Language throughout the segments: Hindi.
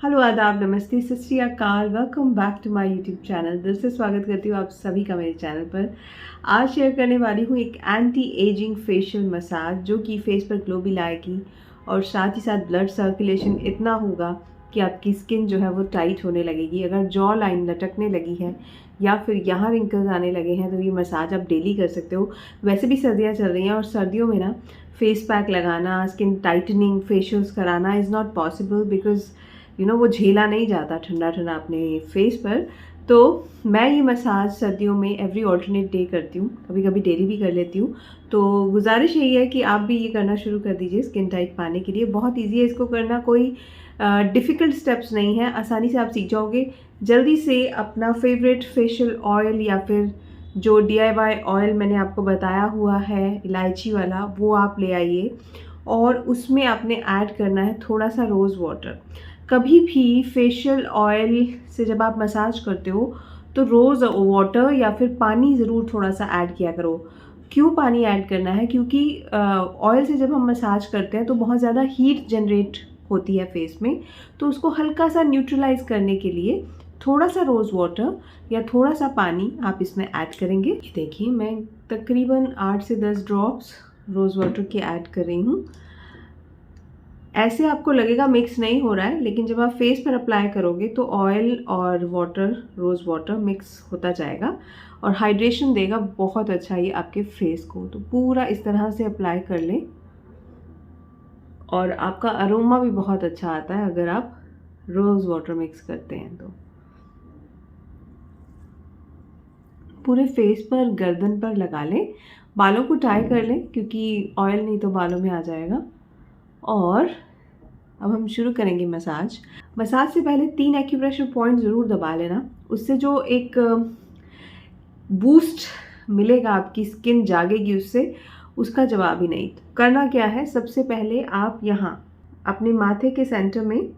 हेलो, आदाब, नमस्ते, सत श्री अकाल। Welcome back to my YouTube channel. दिल से स्वागत करती हूँ आप सभी का मेरे चैनल पर। आज शेयर करने वाली हूँ एक एंटी एजिंग फेशियल मसाज जो कि फेस पर ग्लो भी लाएगी और साथ ही साथ ब्लड सर्कुलेशन इतना होगा कि आपकी स्किन जो है वो टाइट होने लगेगी। अगर जॉ लाइन लटकने लगी है या फिर यहाँ रिंकल्स आने लगे हैं तो ये मसाज आप डेली कर सकते हो। वैसे भी सर्दियाँ चल रही हैं और सर्दियों में ना फेस पैक लगाना, स्किन टाइटनिंग फेशियल्स कराना इज़ नॉट पॉसिबल बिकॉज वो झेला नहीं जाता ठंडा ठंडा अपने फेस पर। तो मैं ये मसाज सर्दियों में एवरी ऑल्टरनेट डे करती हूँ, कभी कभी डेली भी कर लेती हूँ। तो गुजारिश यही है कि आप भी ये करना शुरू कर दीजिए स्किन टाइट पाने के लिए। बहुत ईजी है इसको करना, कोई डिफ़िकल्ट स्टेप्स नहीं है, आसानी से आप सीख जाओगे। जल्दी से अपना फेवरेट फेशियल ऑयल या फिर जो DIY ऑयल मैंने आपको बताया हुआ है इलायची वाला, वो आप ले आइए और उसमें आपने ऐड करना है थोड़ा सा रोज़ वाटर। कभी भी फेशियल ऑयल से जब आप मसाज करते हो तो रोज़ वाटर या फिर पानी ज़रूर थोड़ा सा ऐड किया करो। क्यों पानी ऐड करना है? क्योंकि ऑयल से जब हम मसाज करते हैं तो बहुत ज़्यादा हीट जनरेट होती है फेस में, तो उसको हल्का सा न्यूट्रलाइज करने के लिए थोड़ा सा रोज़ वाटर या थोड़ा सा पानी आप इसमें ऐड करेंगे। ये देखिए, मैं तकरीबन 8 से 10 ड्रॉप्स रोज़ वाटर के ऐड कर रही हूँ। ऐसे आपको लगेगा मिक्स नहीं हो रहा है, लेकिन जब आप फेस पर अप्लाई करोगे तो ऑयल और वाटर, रोज़ वाटर मिक्स होता जाएगा और हाइड्रेशन देगा बहुत अच्छा ये आपके फेस को। तो पूरा इस तरह से अप्लाई कर लें और आपका अरोमा भी बहुत अच्छा आता है अगर आप रोज़ वाटर मिक्स करते हैं तो। पूरे फेस पर, गर्दन पर लगा लें, बालों को टाई कर लें क्योंकि ऑयल नहीं तो बालों में आ जाएगा। और अब हम शुरू करेंगे मसाज। मसाज से पहले 3 एक्यूप्रेशर पॉइंट ज़रूर दबा लेना, उससे जो एक बूस्ट मिलेगा, आपकी स्किन जागेगी उससे, उसका जवाब ही नहीं। करना क्या है, सबसे पहले आप यहाँ अपने माथे के सेंटर में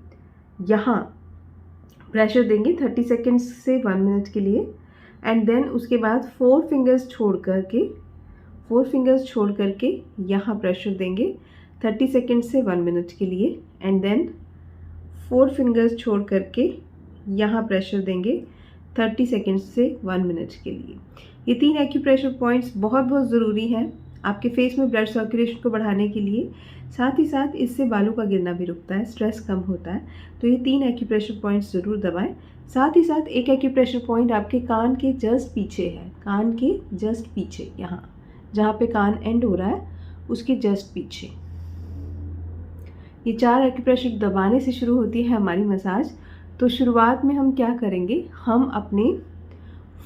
यहाँ प्रेशर देंगे 30 सेकेंड्स से 1 मिनट के लिए। एंड देन उसके बाद 4 फिंगर्स छोड़ करके यहाँ प्रेशर देंगे 30 सेकेंड से 1 मिनट के लिए। एंड देन 4 फिंगर्स छोड़ करके यहाँ प्रेशर देंगे 30 सेकेंड से 1 मिनट के लिए। ये 3 एक्यूप्रेशर पॉइंट्स बहुत बहुत ज़रूरी हैं आपके फेस में ब्लड सर्कुलेशन को बढ़ाने के लिए। साथ ही साथ इससे बालों का गिरना भी रुकता है, स्ट्रेस कम होता है। तो ये 3 एक्यूप्रेशर पॉइंट्स ज़रूर दबाएं। साथ ही साथ एक एक्यूप्रेशर पॉइंट आपके कान के जस्ट पीछे है, कान के जस्ट पीछे, यहाँ जहाँ पे कान एंड हो रहा है उसके जस्ट पीछे। ये 4 एक्यूप्रेशर दबाने से शुरू होती है हमारी मसाज। तो शुरुआत में हम क्या करेंगे, हम अपने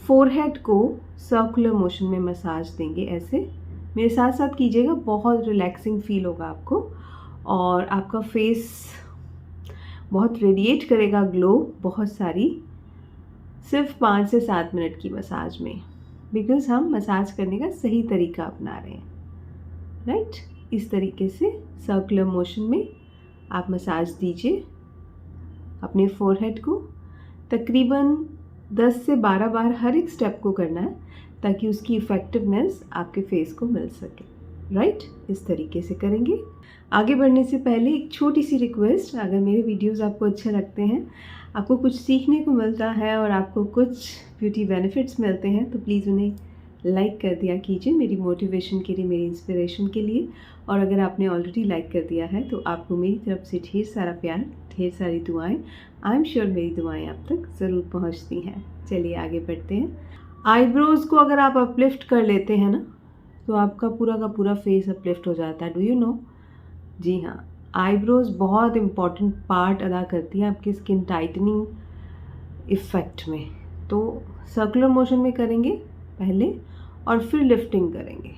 फोरहेड को सर्कुलर मोशन में मसाज देंगे। ऐसे मेरे साथ साथ कीजिएगा, बहुत रिलैक्सिंग फील होगा आपको और आपका फेस बहुत रेडिएट करेगा ग्लो, बहुत सारी, सिर्फ 5 से 7 मिनट की मसाज में, बिकॉज हम मसाज करने का सही तरीका अपना रहे हैं, राइट। इस तरीके से सर्कुलर मोशन में आप मसाज दीजिए अपने फोरहेड को। तकरीबन 10 से 12 बार हर एक स्टेप को करना है ताकि उसकी इफ़ेक्टिवनेस आपके फेस को मिल सके, राइट। इस तरीके से करेंगे। आगे बढ़ने से पहले एक छोटी सी रिक्वेस्ट, अगर मेरे वीडियोस आपको अच्छे लगते हैं, आपको कुछ सीखने को मिलता है और आपको कुछ ब्यूटी बेनिफिट्स मिलते हैं, तो प्लीज़ उन्हें लाइक कर दिया कीजिए, मेरी मोटिवेशन के लिए, मेरी इंस्पिरेशन के लिए। और अगर आपने ऑलरेडी लाइक कर दिया है तो आपको मेरी तरफ से ढेर सारा प्यार, ढेर सारी दुआएं। आई एम श्योर मेरी दुआएं आप तक ज़रूर पहुंचती हैं। चलिए आगे बढ़ते हैं। आईब्रोज़ को अगर आप अपलिफ्ट कर लेते हैं ना, तो आपका पूरा का पूरा फेस अपलिफ्ट हो जाता है। Do you know? जी हाँ, आईब्रोज़ बहुत इम्पॉर्टेंट पार्ट अदा करती है आपकी स्किन टाइटनिंग इफ़ेक्ट में। तो सर्कुलर मोशन में करेंगे पहले और फिर लिफ्टिंग करेंगे।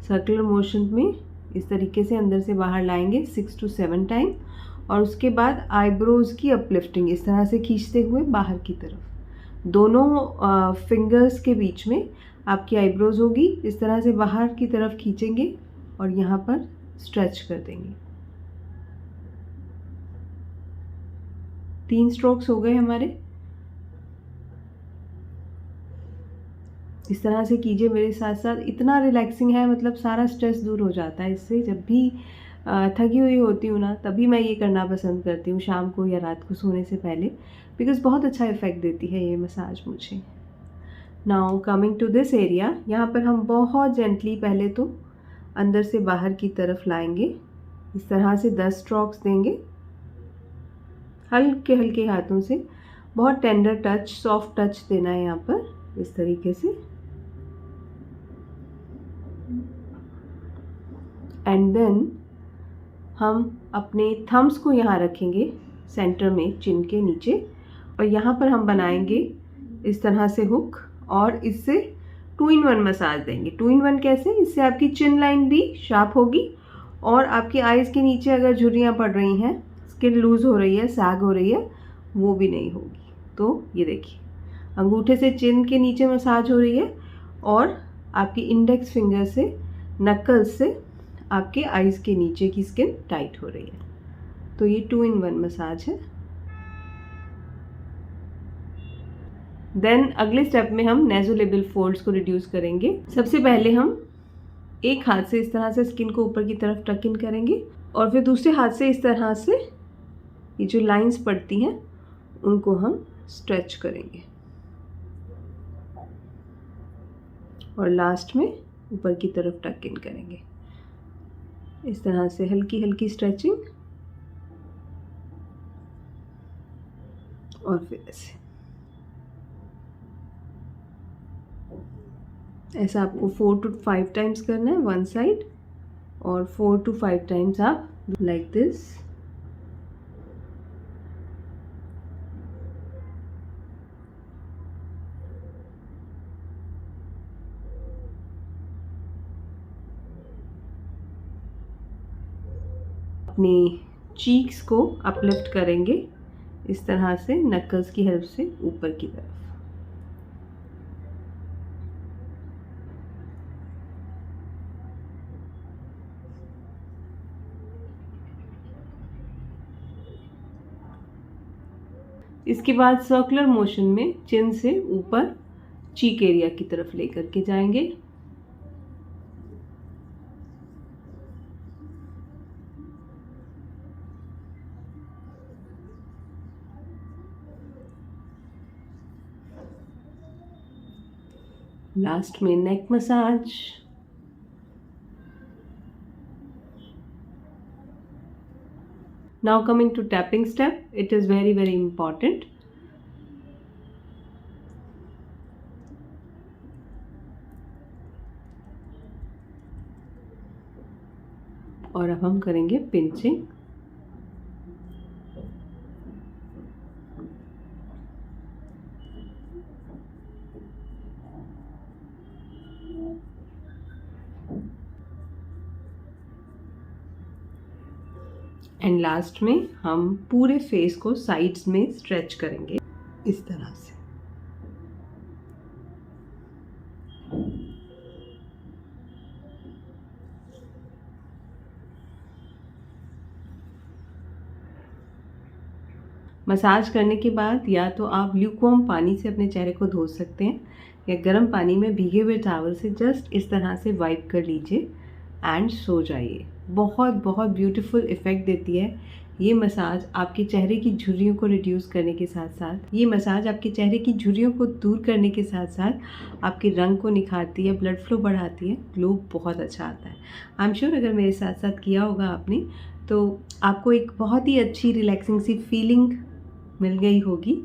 सर्कुलर मोशन में इस तरीके से अंदर से बाहर लाएंगे 6 to 7 टाइम और उसके बाद आईब्रोज़ की अपलिफ्टिंग इस तरह से खींचते हुए बाहर की तरफ। दोनों फिंगर्स के बीच में आपकी आईब्रोज़ होगी, इस तरह से बाहर की तरफ खींचेंगे और यहाँ पर स्ट्रेच कर देंगे। 3 स्ट्रोक्स हो गए हमारे। इस तरह से कीजिए मेरे साथ साथ, इतना रिलैक्सिंग है, मतलब सारा स्ट्रेस दूर हो जाता है इससे। जब भी थकी हुई होती हूँ ना, तभी मैं ये करना पसंद करती हूँ शाम को या रात को सोने से पहले, बिकॉज़ बहुत अच्छा इफ़ेक्ट देती है ये मसाज मुझे। Now coming to this area, यहाँ पर हम बहुत जेंटली पहले तो अंदर से बाहर की तरफ लाएंगे। इस तरह से 10 स्ट्रोक्स देंगे हल्के हल्के हाथों से। बहुत टेंडर टच, सॉफ्ट टच देना है यहाँ पर, इस तरीके से। एंड देन हम अपने थम्स को यहाँ रखेंगे सेंटर में, चिन के नीचे, और यहाँ पर हम बनाएंगे इस तरह से हुक, और इससे 2 in 1 मसाज देंगे। 2 in 1 कैसे? इससे आपकी चिन लाइन भी शार्प होगी और आपकी आईज़ के नीचे अगर झुर्रियाँ पड़ रही हैं, स्किन लूज़ हो रही है, सैग हो रही है, वो भी नहीं होगी। तो ये देखिए, अंगूठे से चिन के नीचे मसाज हो रही है और आपकी इंडेक्स फिंगर से, नकल्स से आपके आईज़ के नीचे की स्किन टाइट हो रही है। तो ये 2 in 1 मसाज है। देन अगले स्टेप में हम नेज़ोलेबियल फोल्ड्स को रिड्यूस करेंगे। सबसे पहले हम एक हाथ से इस तरह से स्किन को ऊपर की तरफ टक इन करेंगे और फिर दूसरे हाथ से इस तरह से ये जो लाइंस पड़ती हैं उनको हम स्ट्रेच करेंगे और लास्ट में ऊपर की तरफ टक इन करेंगे। इस तरह से हल्की हल्की स्ट्रेचिंग और फिर ऐसा आपको 4 to 5 टाइम्स करना है वन साइड, और 4 to 5 टाइम्स आप लाइक दिस। अपनी चीक्स को अपलिफ्ट करेंगे इस तरह से, नकल्स की हेल्प से ऊपर की तरफ। इसके बाद सर्कुलर मोशन में चिन से ऊपर चीक एरिया की तरफ लेकर के जाएंगे। लास्ट में neck massage. Now coming to tapping step, it is very very important। और अब हम करेंगे पिंचिंग। एंड लास्ट में हम पूरे फेस को साइड्स में स्ट्रेच करेंगे इस तरह से। मसाज करने के बाद या तो आप ल्यूकवार्म पानी से अपने चेहरे को धो सकते हैं या गर्म पानी में भीगे हुए टॉवल से जस्ट इस तरह से वाइप कर लीजिए एंड सो जाइए। बहुत बहुत ब्यूटीफुल इफ़ेक्ट देती है ये मसाज आपके चेहरे की झुर्रियों को रिड्यूस करने के साथ साथ, ये मसाज आपके चेहरे की झुर्रियों को दूर करने के साथ साथ आपके रंग को निखारती है, ब्लड फ्लो बढ़ाती है, ग्लो बहुत अच्छा आता है। आई एम श्योर अगर मेरे साथ साथ किया होगा आपने तो आपको एक बहुत ही अच्छी रिलैक्सिंग सी फीलिंग मिल गई होगी।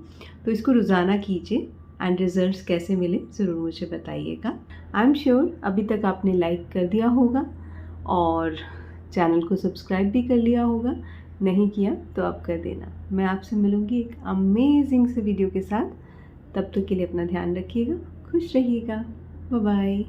तो इसको रोज़ाना कीजिए एंड रिजल्ट्स कैसे मिले ज़रूर मुझे बताइएगा। आई एम श्योर अभी तक आपने लाइक कर दिया होगा और चैनल को सब्सक्राइब भी कर लिया होगा, नहीं किया तो आप कर देना। मैं आपसे मिलूँगी एक अमेजिंग से वीडियो के साथ। तब तक के लिए अपना ध्यान रखिएगा, खुश रहिएगा, बाय बाय।